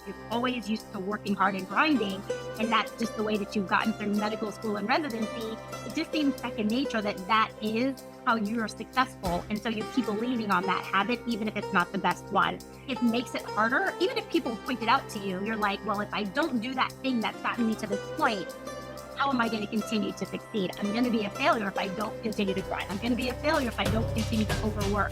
you're always used to working hard and grinding, and that's just the way that you've gotten through medical school and residency, it just seems second nature that that is how you're successful. And so you keep leaning on that habit, even if it's not the best one. It makes it harder. Even if people point it out to you, you're like, well, if I don't do that thing that's gotten me to this point, how am I going to continue to succeed? I'm going to be a failure if I don't continue to grind. I'm going to be a failure if I don't continue to overwork.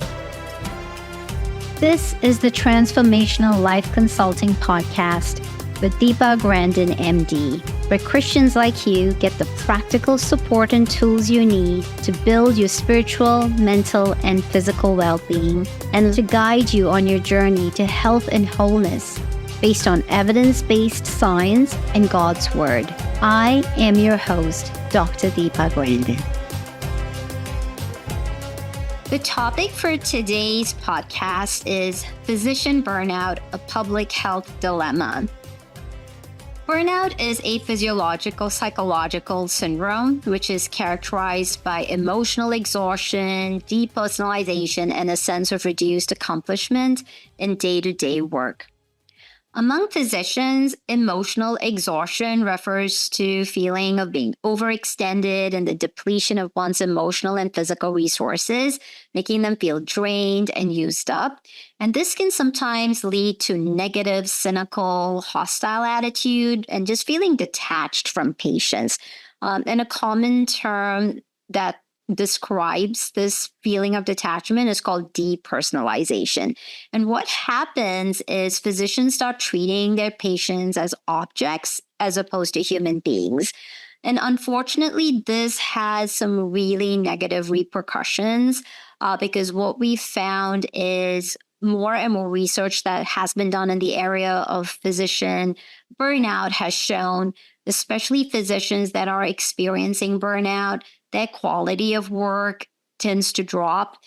This is the Transformational Life Consulting Podcast with Deepa Grandin, MD, where Christians like you get the practical support and tools you need to build your spiritual, mental, and physical well-being, and to guide you on your journey to health and wholeness based on evidence-based science and God's Word. I am your host, Dr. Deepa Grandin. The topic for today's podcast is physician burnout, a public health dilemma. Burnout is a physiological, psychological syndrome, which is characterized by emotional exhaustion, depersonalization, and a sense of reduced accomplishment in day-to-day work. Among physicians, emotional exhaustion refers to feeling of being overextended and the depletion of one's emotional and physical resources, making them feel drained and used up. And this can sometimes lead to negative, cynical, hostile attitude and just feeling detached from patients. And a common term that describes this feeling of detachment is called depersonalization. And what happens is physicians start treating their patients as objects as opposed to human beings. And unfortunately, this has some really negative repercussions because what we found is more and more research that has been done in the area of physician burnout has shown, especially physicians that are experiencing burnout, their quality of work tends to drop.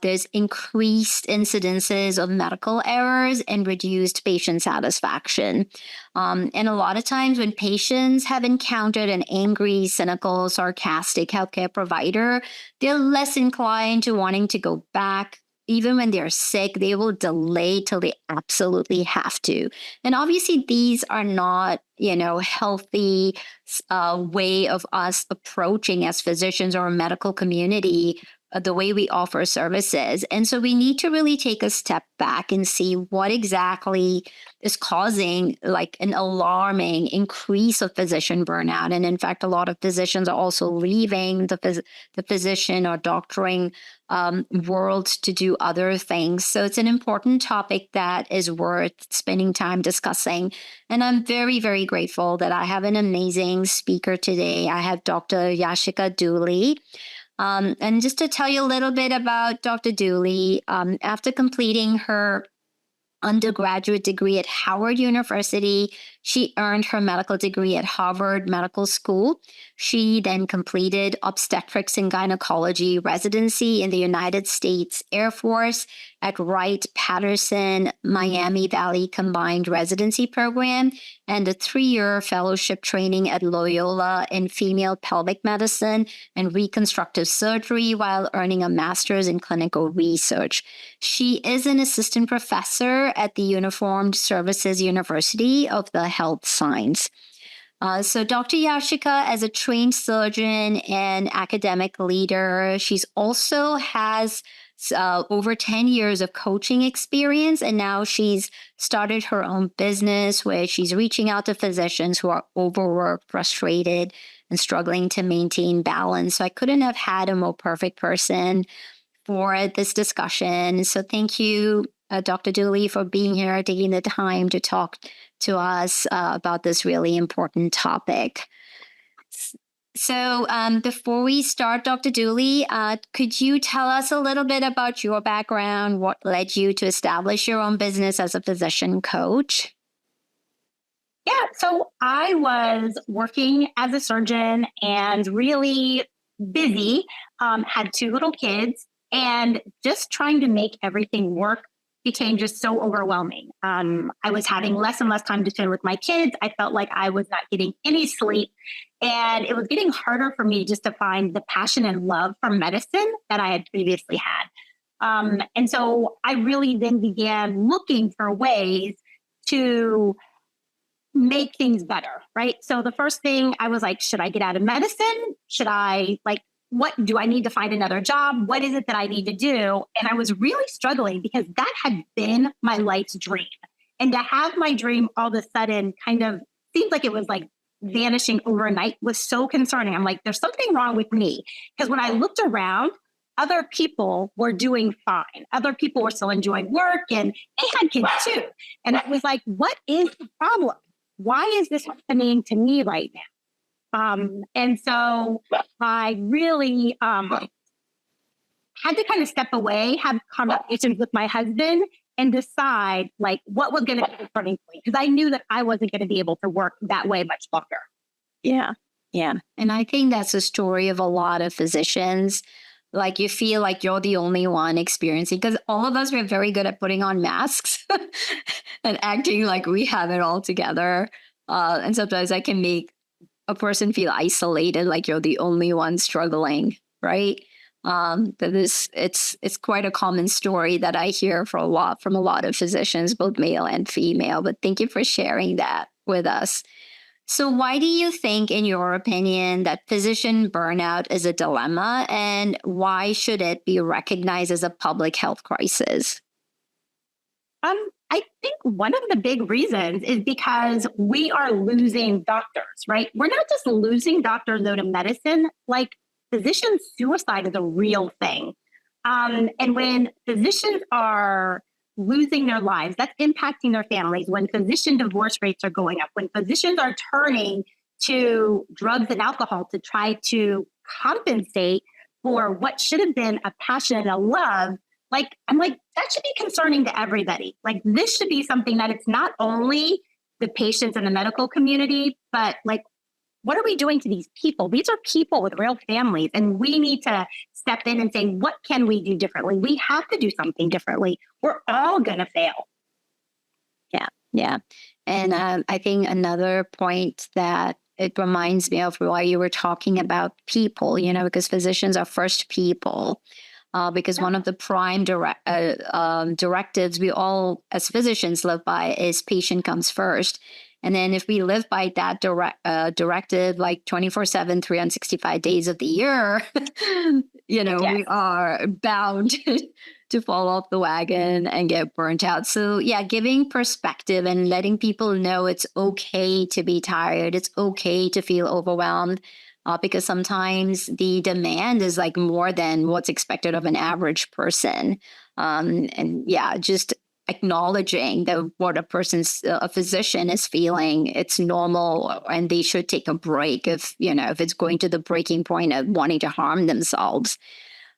There's increased incidences of medical errors and reduced patient satisfaction. And a lot of times when patients have encountered an angry, cynical, sarcastic healthcare provider, they're less inclined to wanting to go back. Even when they're sick, they will delay till they absolutely have to. And obviously, these are not, healthy way of us approaching as physicians or a medical community the way we offer services. And so we need to really take a step back and see what exactly is causing like an alarming increase of physician burnout. And in fact, a lot of physicians are also leaving the physician or doctoring world to do other things. So it's an important topic that is worth spending time discussing. And I'm very, very grateful that I have an amazing speaker today. I have Dr. Yashika Dooley. And just to tell you a little bit about Dr. Dooley, after completing her undergraduate degree at Howard University, she earned her medical degree at Harvard Medical School. She then completed obstetrics and gynecology residency in the United States Air Force at Wright-Patterson Miami Valley Combined Residency Program and a 3-year fellowship training at Loyola in female pelvic medicine and reconstructive surgery while earning a master's in clinical research. She is an assistant professor at the Uniformed Services University of the Health Science. So Dr. Yashika, as a trained surgeon and academic leader, she's also has over 10 years of coaching experience, and now she's started her own business where she's reaching out to physicians who are overworked, frustrated, and struggling to maintain balance. So I couldn't have had a more perfect person for this discussion. So thank you, Dr. Dooley, for being here, taking the time to talk to us about this really important topic. So before we start, Dr. Dooley, could you tell us a little bit about your background, what led you to establish your own business as a physician coach? Yeah, so I was working as a surgeon and really busy, had 2 little kids, and just trying to make everything work became just so overwhelming. I was having less and less time to spend with my kids. I felt like I was not getting any sleep. And it was getting harder for me just to find the passion and love for medicine that I had previously had. And so I really then began looking for ways to make things better, right? So the first thing I was like, should I get out of medicine? Should I what do I need to find another job? What is it that I need to do? And I was really struggling because that had been my life's dream. And to have my dream all of a sudden kind of seemed like it was like vanishing overnight was so concerning. I'm like, there's something wrong with me. Because when I looked around, other people were doing fine. Other people were still enjoying work and they had kids too. And I was like, what is the problem? Why is this happening to me right now? And so I really had to kind of step away, have conversations with my husband and decide like what was going to be the turning point. Because I knew that I wasn't going to be able to work that way much longer. Yeah. Yeah. And I think that's a story of a lot of physicians. Like you feel like you're the only one experiencing, because all of us were very good at putting on masks and acting like we have it all together. And sometimes that can make a person feel isolated, like you're the only one struggling, right? It's quite a common story that I hear from a lot of physicians, both male and female. But thank you for sharing that with us. So why do you think, in your opinion, that physician burnout is a dilemma, and why should it be recognized as a public health crisis? I think one of the big reasons is because we are losing doctors, right? We're not just losing doctors though to medicine, like physician suicide is a real thing. And when physicians are losing their lives, that's impacting their families. When physician divorce rates are going up, when physicians are turning to drugs and alcohol to try to compensate for what should have been a passion and a love, I'm like, that should be concerning to everybody. Like, this should be something that it's not only the patients and the medical community, but like, what are we doing to these people? These are people with real families, and we need to step in and say, what can we do differently? We have to do something differently. We're all going to fail. Yeah. Yeah. And I think another point that it reminds me of why you were talking about people, because physicians are first people. Because one of the prime directives we all as physicians live by is patient comes first. And then if we live by that directive, like 24/7, 365 days of the year, we are bound to fall off the wagon and get burnt out. So yeah, giving perspective and letting people know it's okay to be tired. It's okay to feel overwhelmed. Because sometimes the demand is like more than what's expected of an average person. And yeah, just acknowledging that what a physician is feeling, it's normal, and they should take a break if it's going to the breaking point of wanting to harm themselves.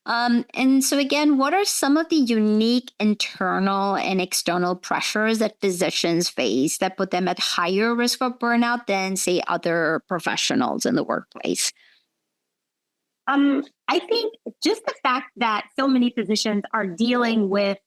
And so again, what are some of the unique internal and external pressures that physicians face that put them at higher risk of burnout than, say, other professionals in the workplace? I think just the fact that so many physicians are dealing with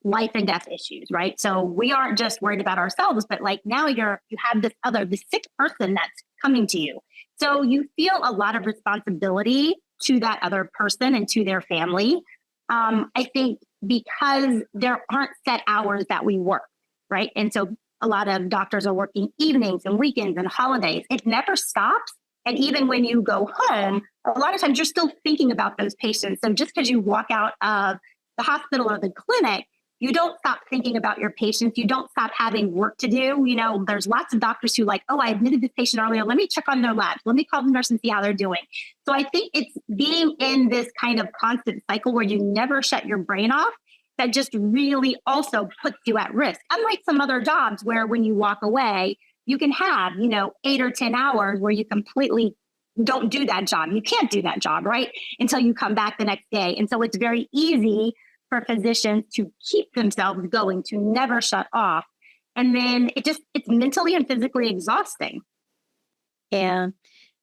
life and death issues, right? So we aren't just worried about ourselves, but like now you have this sick person that's coming to you. So you feel a lot of responsibility to that other person and to their family. I think because there aren't set hours that we work, right? And so a lot of doctors are working evenings and weekends and holidays. It never stops. And even when you go home, a lot of times you're still thinking about those patients. So just because you walk out of the hospital or the clinic, you don't stop thinking about your patients. You don't stop having work to do. There's lots of doctors who I admitted this patient earlier. Let me check on their labs. Let me call the nurse and see how they're doing. So I think it's being in this kind of constant cycle where you never shut your brain off that just really also puts you at risk. Unlike some other jobs where when you walk away, you can have, 8 or 10 hours where you completely don't do that job. You can't do that job, right? Until you come back the next day. And so it's very easy for physicians to keep themselves going, to never shut off. And then it's mentally and physically exhausting. Yeah.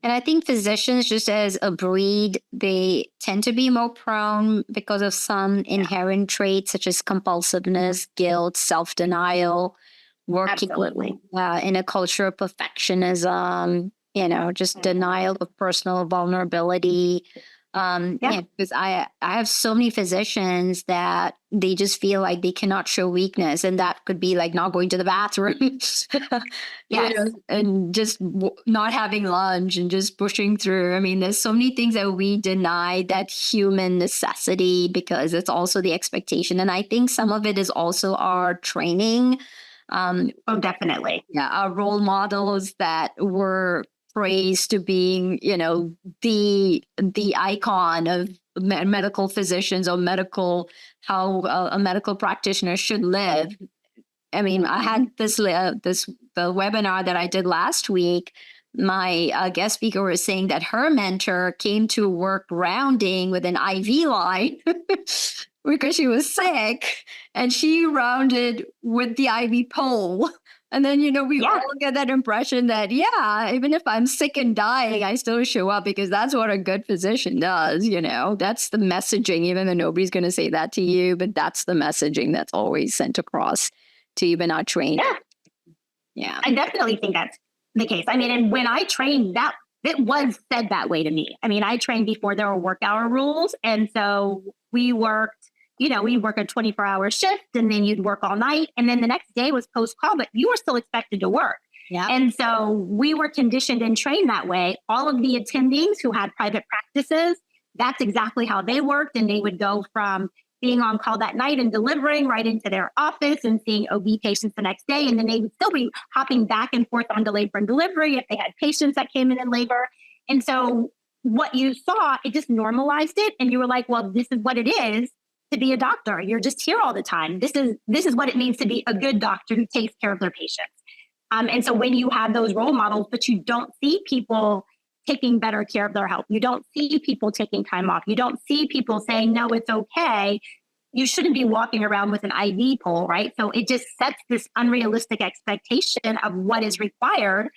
And I think physicians, just as a breed, they tend to be more prone because of some inherent traits such as compulsiveness, guilt, self-denial, working in a culture of perfectionism, just denial of personal vulnerability. Yeah, because I have so many physicians that they just feel like they cannot show weakness, and that could be like not going to the bathroom, Yes. and just not having lunch and just pushing through. I mean, there's so many things that we deny that human necessity because it's also the expectation, and I think some of it is also our training. Oh, definitely. Yeah, our role models that were praised to being, the icon of medical physicians or medical how a medical practitioner should live. I mean, I had the webinar that I did last week. My guest speaker was saying that her mentor came to work rounding with an IV line because she was sick, and she rounded with the IV pole. And then, we all get that impression that, yeah, even if I'm sick and dying, I still show up because that's what a good physician does. That's the messaging, even though nobody's going to say that to you, but that's the messaging that's always sent across to even our training. Yeah. I definitely think that's the case. I mean, and when I trained, that it was said that way to me. I mean, I trained before there were work hour rules. And so we worked, we work a 24-hour shift, and then you'd work all night. And then the next day was post call, but you were still expected to work. Yeah. And so we were conditioned and trained that way. All of the attendings who had private practices, that's exactly how they worked. And they would go from being on call that night and delivering right into their office and seeing OB patients the next day. And then they would still be hopping back and forth onto labor and delivery if they had patients that came in labor. And so what you saw, it just normalized it. And you were like, well, this is what it is to be a doctor. You're just here all the time. This is what it means to be a good doctor who takes care of their patients. And so when you have those role models, but you don't see people taking better care of their health, you don't see people taking time off, you don't see people saying, no, it's okay, you shouldn't be walking around with an IV pole, right? So it just sets this unrealistic expectation of what is required.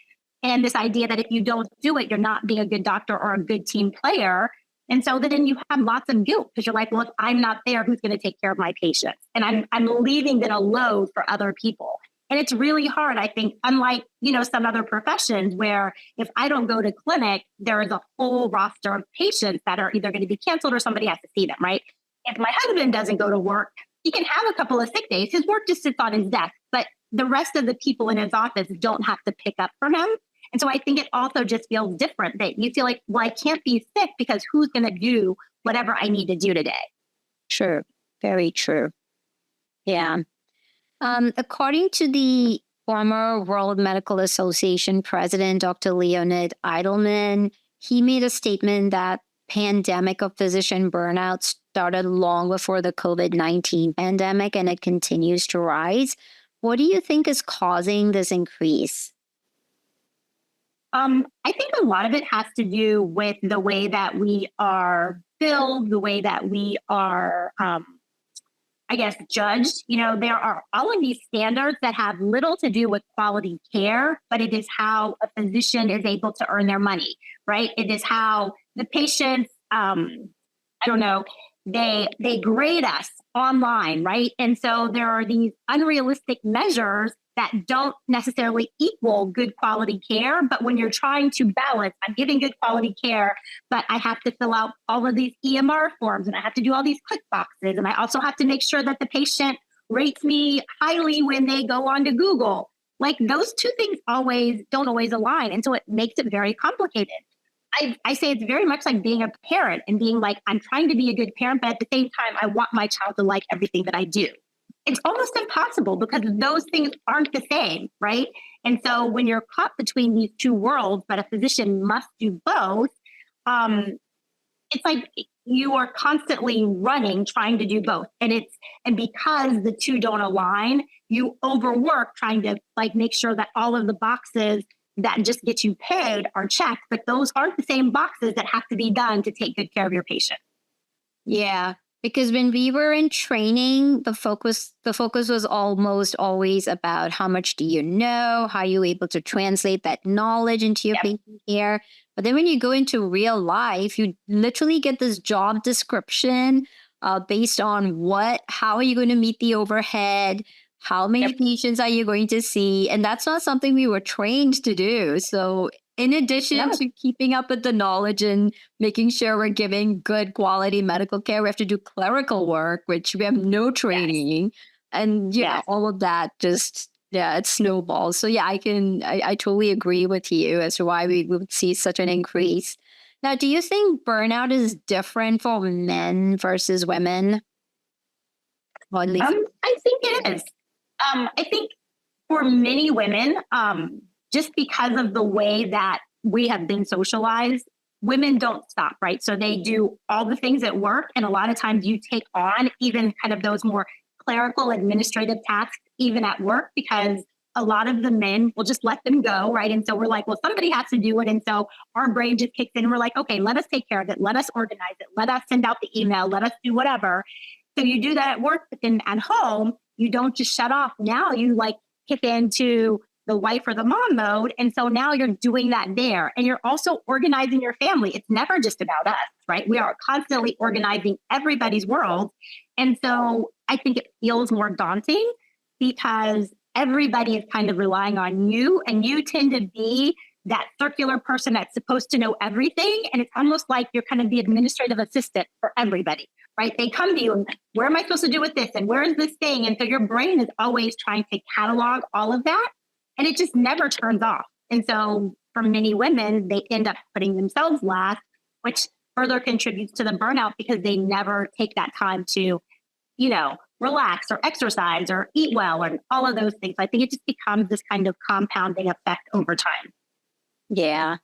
And this idea that if you don't do it, you're not being a good doctor or a good team player. And so then you have lots of guilt because you're like, well, if I'm not there, who's going to take care of my patients? And I'm leaving that a load for other people. And it's really hard, I think, unlike, some other professions where if I don't go to clinic, there is a whole roster of patients that are either going to be canceled or somebody has to see them, right? If my husband doesn't go to work, he can have a couple of sick days. His work just sits on his desk, but the rest of the people in his office don't have to pick up for him. And so I think it also just feels different that you feel like, well, I can't be sick because who's going to do whatever I need to do today? True. Very true. Yeah. According to the former World Medical Association president, Dr. Leonid Eidelman, he made a statement that pandemic of physician burnout started long before the COVID-19 pandemic, and it continues to rise. What do you think is causing this increase? I think a lot of it has to do with the way that we are billed, the way that we are, judged. There are all of these standards that have little to do with quality care, but it is how a physician is able to earn their money, right? It is how the patients, they grade us online, right? And so there are these unrealistic measures that don't necessarily equal good quality care. But when you're trying to balance, I'm giving good quality care, but I have to fill out all of these EMR forms and I have to do all these click boxes. And I also have to make sure that the patient rates me highly when they go onto Google. Like those two things don't always align. And so it makes it very complicated. I say it's very much like being a parent and being like, I'm trying to be a good parent, but at the same time, I want my child to like everything that I do. It's almost impossible because those things aren't the same, right? And so when you're caught between these two worlds, but a physician must do both, it's like you are constantly running, trying to do both. And because the two don't align, you overwork trying to make sure that all of the boxes that just get you paid are checked, but those aren't the same boxes that have to be done to take good care of your patient. Yeah. Because when we were in training, the focus was almost always about how much do you know, how you're able to translate that knowledge into your patient care. But then when you go into real life, you literally get this job description based on how are you going to meet the overhead, how many patients are you going to see? And that's not something we were trained to do. So in addition Yeah. to keeping up with the knowledge and making sure we're giving good quality medical care, we have to do clerical work, which we have no Yes. training. And, Yes. all of that just, yeah, it snowballs. So, yeah, I totally agree with you as to why we would see such an increase. Now, do you think burnout is different for men versus women? Or at least, I think it is. I think for many women, just because of the way that we have been socialized, women don't stop, right? So they do all the things at work. And a lot of times you take on even kind of those more clerical administrative tasks, even at work, because a lot of the men will just let them go, right? And so we're like, well, somebody has to do it. And so our brain just kicks in and we're like, okay, let us take care of it. Let us organize it. Let us send out the email. Let us do whatever. So you do that at work, but then at home, you don't just shut off. Now you like kick into the wife or the mom mode. And so now you're doing that there. And you're also organizing your family. It's never just about us, right? We are constantly organizing everybody's world. And so I think it feels more daunting because everybody is kind of relying on you. And you tend to be that circular person that's supposed to know everything. And it's almost like you're kind of the administrative assistant for everybody, right? They come to you and where am I supposed to do with this? And where is this thing? And so your brain is always trying to catalog all of that. And it just never turns off. And so for many women, they end up putting themselves last, which further contributes to the burnout because they never take that time to, relax or exercise or eat well and all of those things. I think it just becomes this kind of compounding effect over time. yeah.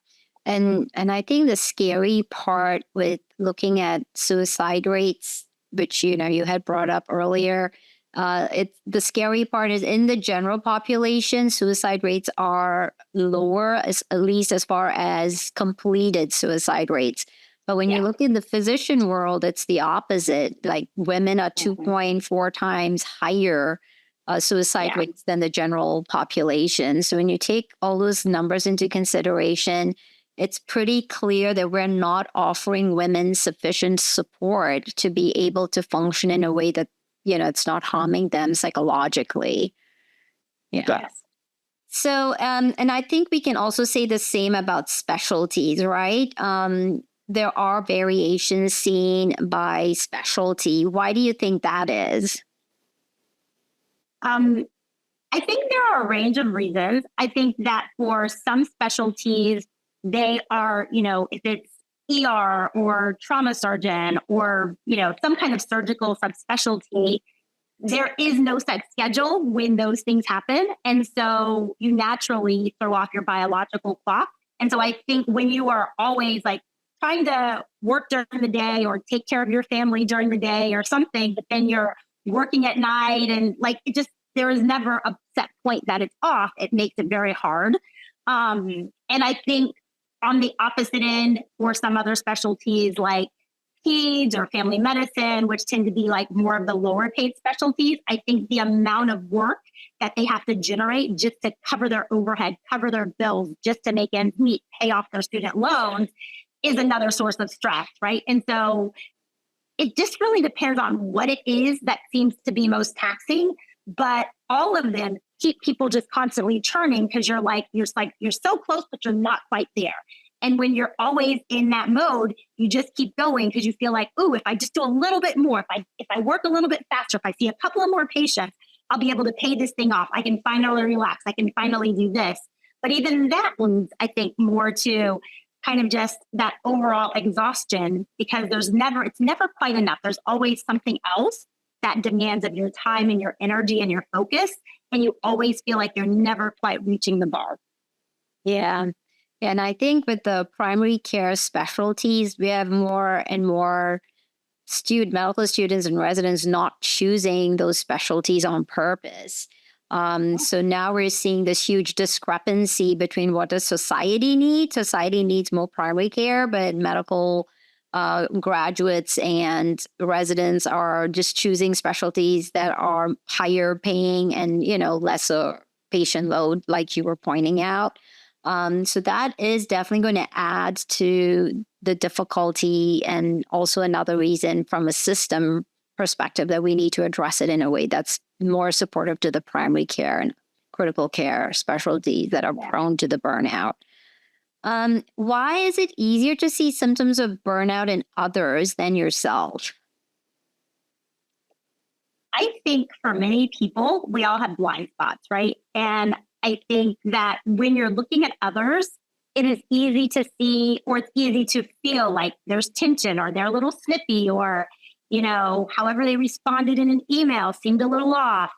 And I think the scary part with looking at suicide rates, which you had brought up earlier, the scary part is in the general population, suicide rates are lower, at least as far as completed suicide rates. But when you look in the physician world, it's the opposite. Like women are 2.4 times higher suicide rates than the general population. So when you take all those numbers into consideration, it's pretty clear that we're not offering women sufficient support to be able to function in a way that, it's not harming them psychologically. Yeah. Yes. So, and I think we can also say the same about specialties, right? There are variations seen by specialty. Why do you think that is? I think there are a range of reasons. I think that for some specialties, they are, if it's ER or trauma surgeon or, some kind of surgical subspecialty, there is no set schedule when those things happen. And so you naturally throw off your biological clock. And so I think when you are always like trying to work during the day or take care of your family during the day or something, but then you're working at night and like there is never a set point that it's off. It makes it very hard. And I think on the opposite end, for some other specialties like peds or family medicine, which tend to be like more of the lower paid specialties, I think the amount of work that they have to generate just to cover their overhead, cover their bills, just to make ends meet, pay off their student loans is another source of stress, right? And so it just really depends on what it is that seems to be most taxing, but all of them keep people just constantly churning because you're so close, but you're not quite there. And when you're always in that mode, you just keep going because you feel like, ooh, if I just do a little bit more, if I work a little bit faster, if I see a couple of more patients, I'll be able to pay this thing off. I can finally relax. I can finally do this. But even that leads, I think, more to kind of just that overall exhaustion because it's never quite enough. There's always something else that demands of your time and your energy and your focus. And you always feel like you're never quite reaching the bar. Yeah. And I think with the primary care specialties, we have more and more medical students and residents not choosing those specialties on purpose. So now we're seeing this huge discrepancy between what does society need. Society needs more primary care, but medical graduates and residents are just choosing specialties that are higher paying and, lesser patient load, like you were pointing out. So that is definitely going to add to the difficulty and also another reason from a system perspective that we need to address it in a way that's more supportive to the primary care and critical care specialties that are prone to the burnout. Why is it easier to see symptoms of burnout in others than yourself? I think for many people, we all have blind spots, right? And I think that when you're looking at others, it is easy to see or it's easy to feel like there's tension or they're a little snippy or, however they responded in an email seemed a little off.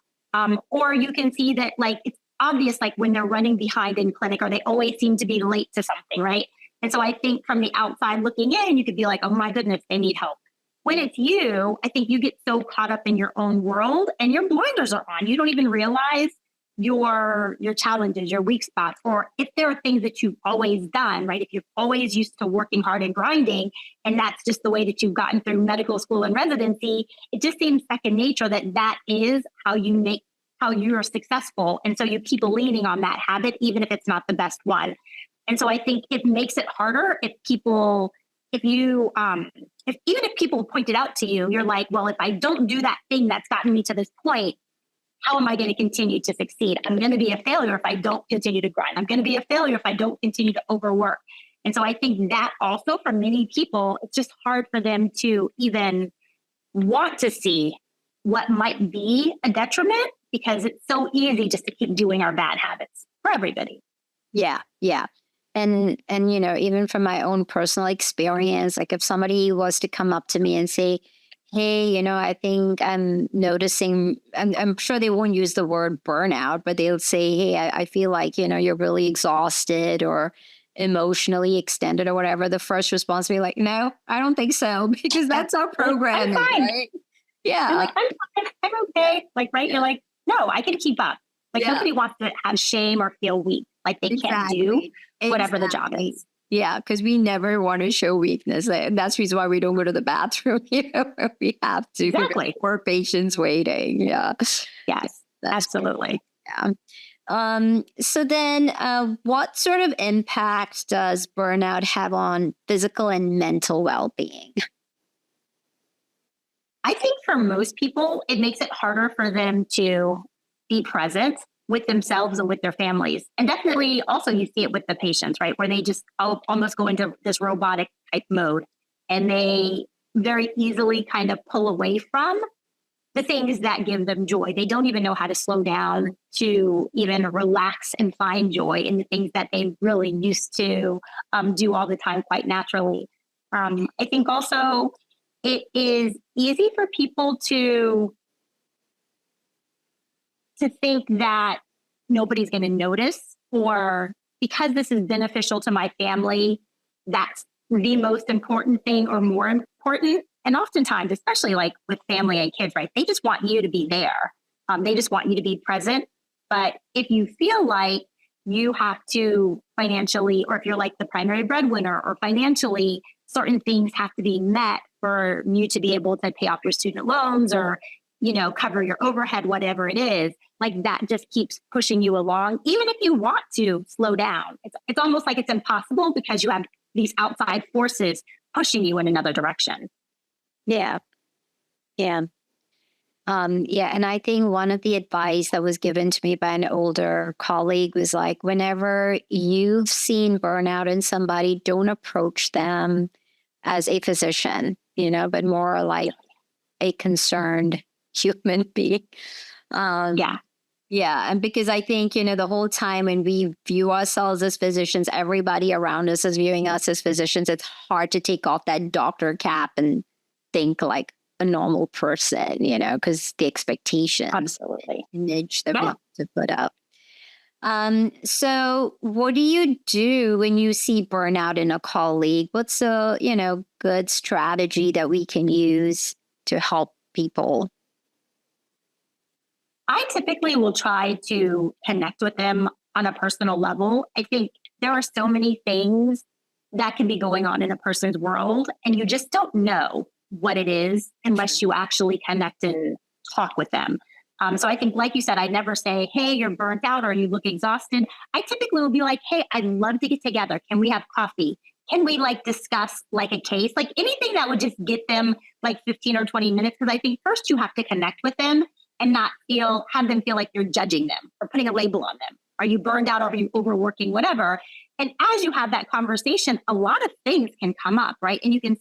Or you can see that like it's obvious, like when they're running behind in clinic or they always seem to be late to something, right? And so I think from the outside looking in, you could be like, oh my goodness, they need help. When it's you, I think you get so caught up in your own world and your blinders are on. You don't even realize your challenges, your weak spots, or if there are things that you've always done, right? If you're always used to working hard and grinding, and that's just the way that you've gotten through medical school and residency, it just seems second nature that is how you're successful. And so you keep leaning on that habit, even if it's not the best one. And so I think it makes it harder if even if people point it out to you, you're like, well, if I don't do that thing that's gotten me to this point, how am I going to continue to succeed? I'm going to be a failure if I don't continue to grind. I'm going to be a failure if I don't continue to overwork. And so I think that also for many people, it's just hard for them to even want to see what might be a detriment because it's so easy just to keep doing our bad habits for everybody. Yeah, yeah. And even from my own personal experience, like if somebody was to come up to me and say, hey, I think I'm noticing, I'm sure they won't use the word burnout, but they'll say, hey, I feel like, you're really exhausted or emotionally extended or whatever. The first response will be like, no, I don't think so, because that's our programming, I'm fine. right? Yeah. I'm like, I'm okay. Like, right. You're like, no, I can keep up. Like nobody wants to have shame or feel weak. Like they can't do whatever the job is. Yeah, because we never want to show weakness. And that's the reason why we don't go to the bathroom, we have to. Exactly. Poor patients waiting. Yeah. Yes, absolutely. Yeah. So then what sort of impact does burnout have on physical and mental well-being? I think for most people, it makes it harder for them to be present with themselves and with their families. And definitely also you see it with the patients, right? Where they just almost go into this robotic type mode and they very easily kind of pull away from the things that give them joy. They don't even know how to slow down to even relax and find joy in the things that they really used to do all the time quite naturally. I think also it is easy for people to think that nobody's going to notice, or because this is beneficial to my family, that's the most important thing or more important. And oftentimes, especially like with family and kids, right? They just want you to be there. They just want you to be present. But if you feel like you have to financially, or if you're like the primary breadwinner or financially, certain things have to be met for you to be able to pay off your student loans or cover your overhead, whatever it is, like that just keeps pushing you along. Even if you want to slow down, it's almost like it's impossible because you have these outside forces pushing you in another direction. Yeah. Yeah. And I think one of the advice that was given to me by an older colleague was like, whenever you've seen burnout in somebody, don't approach them as a physician, but more like a concerned human being. Yeah. And because I think, the whole time when we view ourselves as physicians, everybody around us is viewing us as physicians. It's hard to take off that doctor cap and think like a normal person, because the expectations, absolutely, image that we have to put up. So what do you do when you see burnout in a colleague? What's a, good strategy that we can use to help people? I typically will try to connect with them on a personal level. I think there are so many things that can be going on in a person's world, and you just don't know what it is unless you actually connect and talk with them. So I think, like you said, I never say, hey, you're burnt out or you look exhausted. I typically will be like, hey, I'd love to get together. Can we have coffee? Can we discuss a case, anything that would just get them 15 or 20 minutes? Because I think first you have to connect with them and not have them feel like you're judging them or putting a label on them. Are you burned out? Are you overworking? Whatever. And as you have that conversation, a lot of things can come up, right? And you can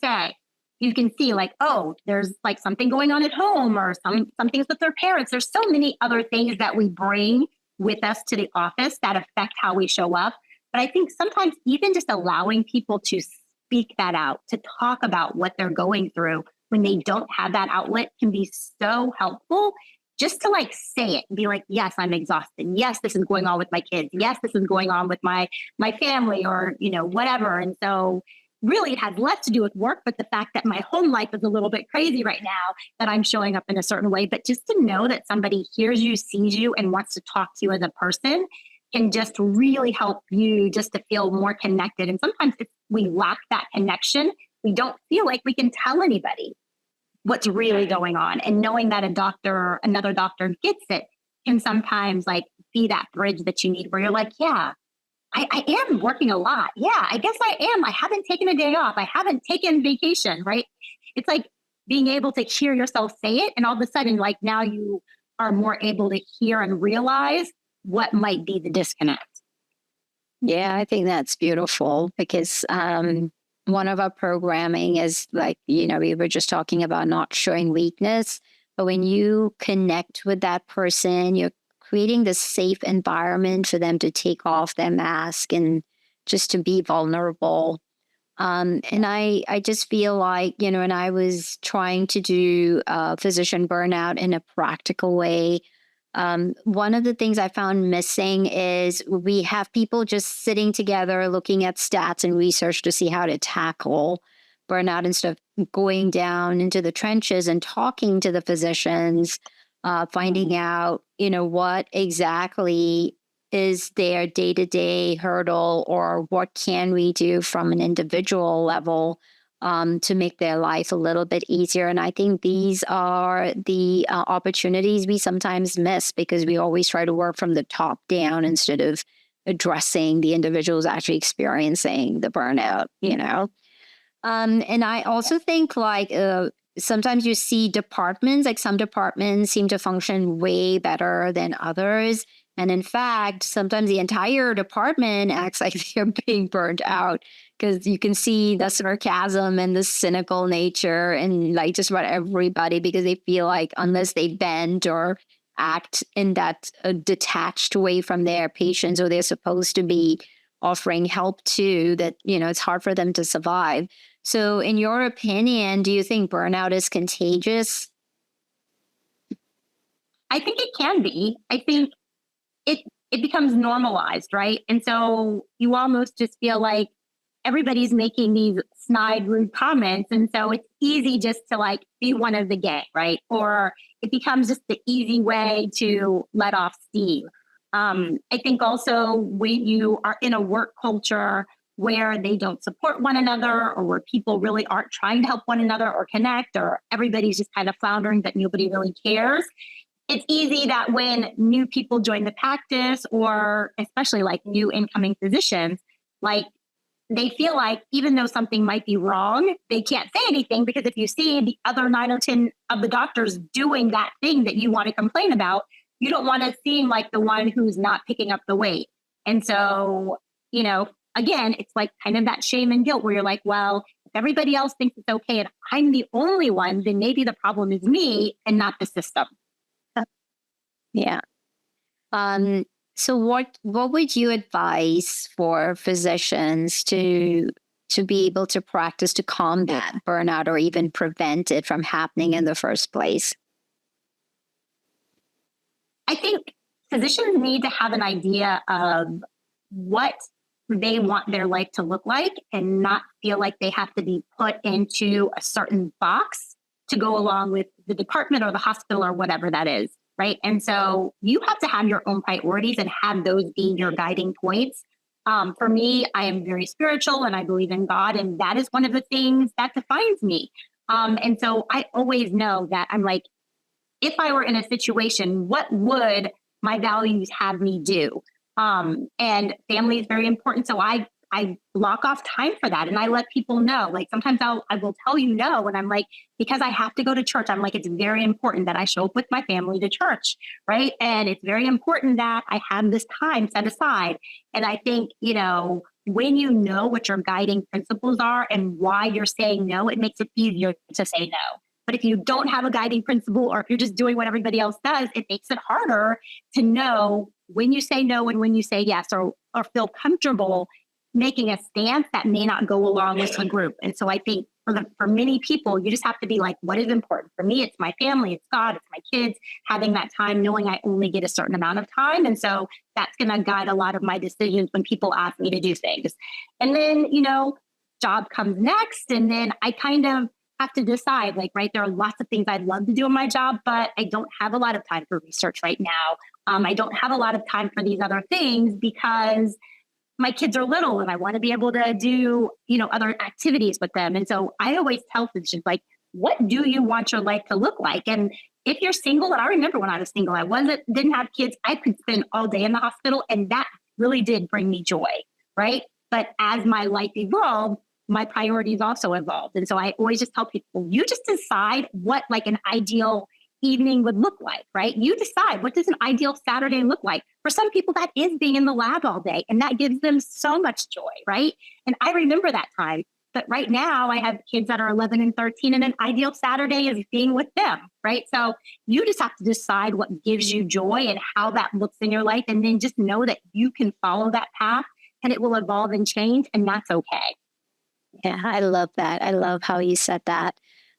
see like, oh, there's like something going on at home or some things with their parents. There's so many other things that we bring with us to the office that affect how we show up. But I think sometimes even just allowing people to speak that out, to talk about what they're going through when they don't have that outlet can be so helpful. Just to like say it and be like, yes, I'm exhausted. Yes, this is going on with my kids. Yes, this is going on with my family or, whatever. And so really it has less to do with work, but the fact that my home life is a little bit crazy right now, that I'm showing up in a certain way. But just to know that somebody hears you, sees you, and wants to talk to you as a person can just really help you just to feel more connected. And sometimes if we lack that connection, we don't feel like we can tell anybody what's really going on. And knowing that another doctor gets it can sometimes like be that bridge that you need where you're like, yeah, I am working a lot. Yeah, I guess I am. I haven't taken a day off. I haven't taken vacation, right? It's like being able to hear yourself say it. And all of a sudden, like now you are more able to hear and realize what might be the disconnect. Yeah, I think that's beautiful because one of our programming is like, we were just talking about not showing weakness. But when you connect with that person, you're creating this safe environment for them to take off their mask and just to be vulnerable. And I just feel like, when I was trying to do physician burnout in a practical way, one of the things I found missing is we have people just sitting together looking at stats and research to see how to tackle burnout instead of going down into the trenches and talking to the physicians, finding out, what exactly is their day-to-day hurdle or what can we do from an individual level to make their life a little bit easier. And I think these are the opportunities we sometimes miss because we always try to work from the top down instead of addressing the individuals actually experiencing the burnout, And I also think like sometimes you see departments, like some departments seem to function way better than others. And in fact, sometimes the entire department acts like they're being burned out because you can see the sarcasm and the cynical nature and like just about everybody because they feel like unless they bend or act in that detached way from their patients or they're supposed to be offering help to, that, it's hard for them to survive. So in your opinion, do you think burnout is contagious? I think it can be. I think it becomes normalized, right? And so you almost just feel like everybody's making these snide, rude comments. And so it's easy just to like be one of the gang, right? Or it becomes just the easy way to let off steam. I think also when you are in a work culture where they don't support one another or where people really aren't trying to help one another or connect, or everybody's just kind of floundering that nobody really cares, it's easy that when new people join the practice, or especially like new incoming physicians, like they feel like even though something might be wrong, they can't say anything because if you see the other 9 or 10 of the doctors doing that thing that you want to complain about, you don't want to seem like the one who's not picking up the weight. And so, again, it's like kind of that shame and guilt where you're like, well, if everybody else thinks it's okay and I'm the only one, then maybe the problem is me and not the system. Yeah. So what would you advise for physicians to be able to practice to combat burnout or even prevent it from happening in the first place? I think physicians need to have an idea of what they want their life to look like and not feel like they have to be put into a certain box to go along with the department or the hospital or whatever that is. Right. And so you have to have your own priorities and have those be your guiding points. For me, I am very spiritual and I believe in God. And that is one of the things that defines me. And so I always know that I'm like, if I were in a situation, what would my values have me do? And family is very important. So I I block off time for that and I let people know. Like sometimes I will tell you no. And I'm like, because I have to go to church, I'm like, it's very important that I show up with my family to church. Right. And it's very important that I have this time set aside. And I think, when you know what your guiding principles are and why you're saying no, it makes it easier to say no. But if you don't have a guiding principle or if you're just doing what everybody else does, it makes it harder to know when you say no and when you say yes, or feel comfortable making a stance that may not go along with the group. And so I think for many people, you just have to be like, what is important? For me, it's my family, it's God, it's my kids, having that time, knowing I only get a certain amount of time. And so that's going to guide a lot of my decisions when people ask me to do things. And then, job comes next. And then I kind of have to decide, like, right, there are lots of things I'd love to do in my job, but I don't have a lot of time for research right now. I don't have a lot of time for these other things because my kids are little and I want to be able to do, other activities with them. And so I always tell physicians, like, what do you want your life to look like? And if you're single, and I remember when I was single, didn't have kids, I could spend all day in the hospital and that really did bring me joy, right? But as my life evolved, my priorities also evolved. And so I always just tell people, you just decide what like an ideal evening would look like, right? You decide, what does an ideal Saturday look like? For some people, that is being in the lab all day, and that gives them so much joy, right? And I remember that time. But right now, I have kids that are 11 and 13, and an ideal Saturday is being with them, right? So you just have to decide what gives you joy and how that looks in your life, and then just know that you can follow that path, and it will evolve and change, and that's okay. Yeah, I love that. I love how you said that,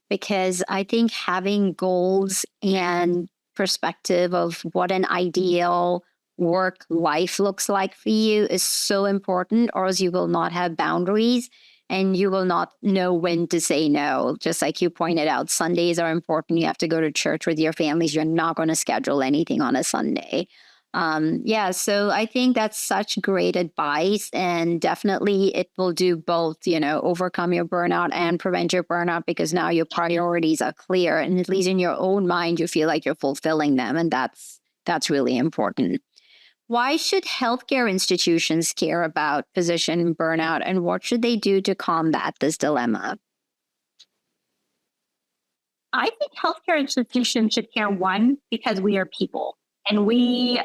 because I think having goals and perspective of what an ideal work life looks like for you is so important, or else you will not have boundaries and you will not know when to say no. Just like you pointed out, Sundays are important. You have to go to church with your families. You're not going to schedule anything on a Sunday. So I think that's such great advice, and definitely it will do both, overcome your burnout and prevent your burnout, because now your priorities are clear, and at least in your own mind, you feel like you're fulfilling them. And that's really important. Why should healthcare institutions care about physician burnout, and what should they do to combat this dilemma? I think healthcare institutions should care, one, because we are people and we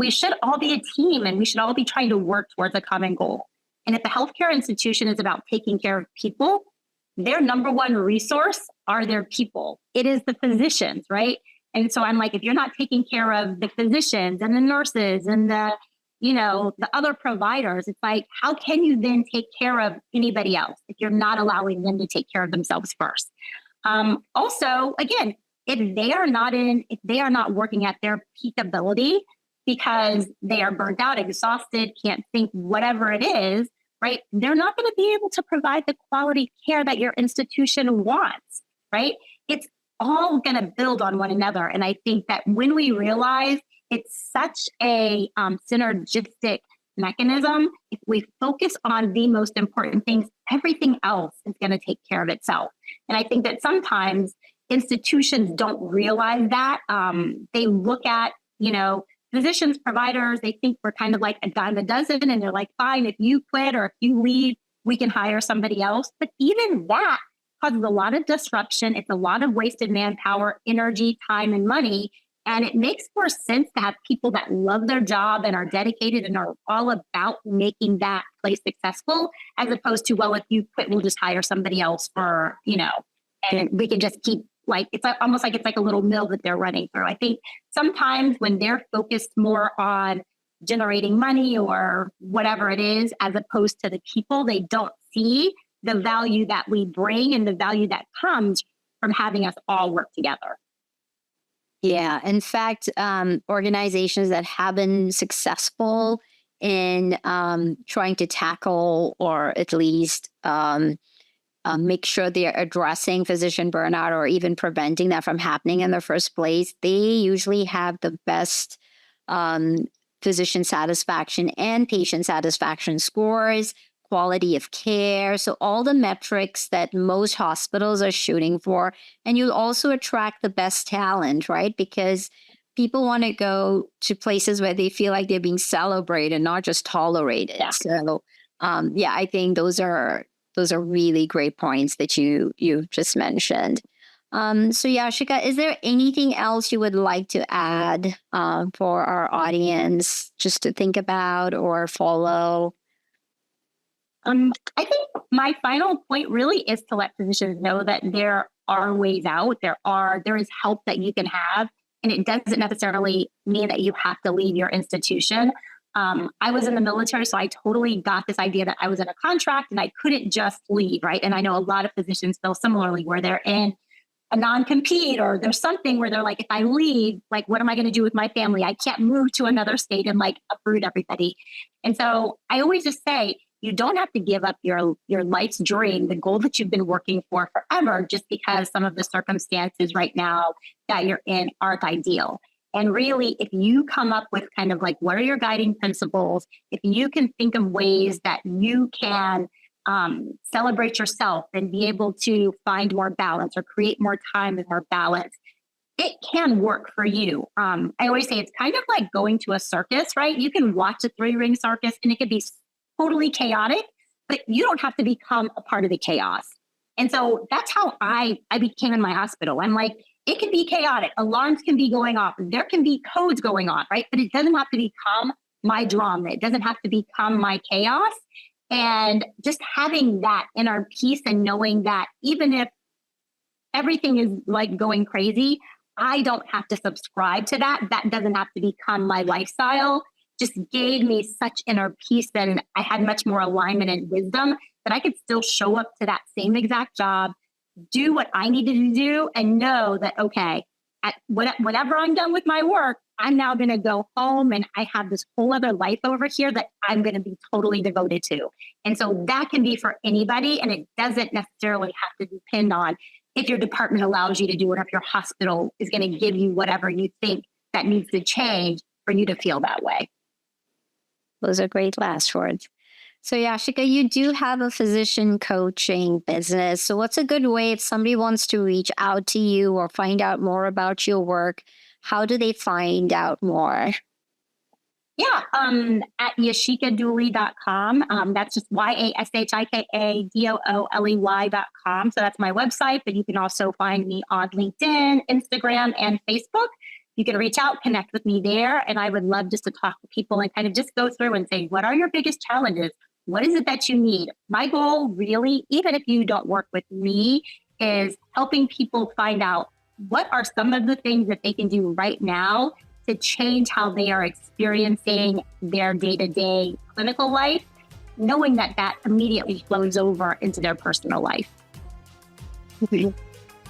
should all be a team and we should all be trying to work towards a common goal. And if the healthcare institution is about taking care of people, their number one resource are their people. It is the physicians, right? And so I'm like, if you're not taking care of the physicians and the nurses and the other providers, it's like, how can you then take care of anybody else if you're not allowing them to take care of themselves first? Also, again, if they are not working at their peak ability because they are burnt out, exhausted, can't think, whatever it is, right? They're not going to be able to provide the quality care that your institution wants, right? It's all going to build on one another. And I think that when we realize it's such a synergistic mechanism, if we focus on the most important things, everything else is going to take care of itself. And I think that sometimes institutions don't realize that. They look at, physicians, providers, they think we're kind of like a dime a dozen, and they're like, fine, if you quit or if you leave, we can hire somebody else. But even that causes a lot of disruption. It's a lot of wasted manpower, energy, time, and money. And it makes more sense to have people that love their job and are dedicated and are all about making that place successful, as opposed to, well, if you quit, we'll just hire somebody else for, and we can just keep, like, it's almost like it's like a little mill that they're running through. I think sometimes when they're focused more on generating money or whatever it is, as opposed to the people, they don't see the value that we bring and the value that comes from having us all work together. Yeah. In fact, organizations that have been successful in trying to tackle, or at least make sure they're addressing physician burnout or even preventing that from happening in the first place, they usually have the best physician satisfaction and patient satisfaction scores, quality of care. So all the metrics that most hospitals are shooting for. And you'll also attract the best talent, right? Because people want to go to places where they feel like they're being celebrated, not just tolerated. Yeah. So Yeah, I think those are really great points that you just mentioned. So Yashika, is there anything else you would like to add for our audience just to think about or follow? I think my final point really is to let physicians know that there are ways out. There is help that you can have, and it doesn't necessarily mean that you have to leave your institution. I was in the military, so I totally got this idea that I was in a contract and I couldn't just leave, right? And I know a lot of physicians feel similarly, where they're in a non-compete or there's something where they're like, if I leave, like, what am I going to do with my family? I can't move to another state and like uproot everybody. And so I always just say, you don't have to give up your life's dream, the goal that you've been working for forever, just because some of the circumstances right now that you're in aren't ideal. And really, if you come up with kind of like, what are your guiding principles? If you can think of ways that you can celebrate yourself and be able to find more balance or create more time and more balance, it can work for you. I always say it's kind of like going to a circus, right? You can watch a three-ring circus and it could be totally chaotic, but you don't have to become a part of the chaos. And so that's how I became in my hospital. I'm like, it can be chaotic. Alarms can be going off. There can be codes going on, right? But it doesn't have to become my drama. It doesn't have to become my chaos. And just having that inner peace and knowing that even if everything is like going crazy, I don't have to subscribe to that. That doesn't have to become my lifestyle. Just gave me such inner peace that I had much more alignment and wisdom that I could still show up to that same exact job, do what I needed to do, and know that, okay, whenever I'm done with my work, I'm now going to go home and I have this whole other life over here that I'm going to be totally devoted to. And so that can be for anybody. And it doesn't necessarily have to depend on if your department allows you to do it, or if your hospital is going to give you whatever you think that needs to change for you to feel that way. Those are great last words. So Yashika, you do have a physician coaching business. So what's a good way if somebody wants to reach out to you or find out more about your work? How do they find out more? Yeah, at yashikadooley.com. That's just YASHIKADOOLEY.com. So that's my website, but you can also find me on LinkedIn, Instagram, and Facebook. You can reach out, connect with me there. And I would love just to talk to people and kind of just go through and say, what are your biggest challenges? What is it that you need? My goal really, even if you don't work with me, is helping people find out what are some of the things that they can do right now to change how they are experiencing their day-to-day clinical life, knowing that that immediately flows over into their personal life.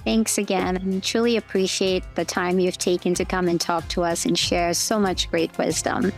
Thanks again. I truly appreciate the time you've taken to come and talk to us and share so much great wisdom.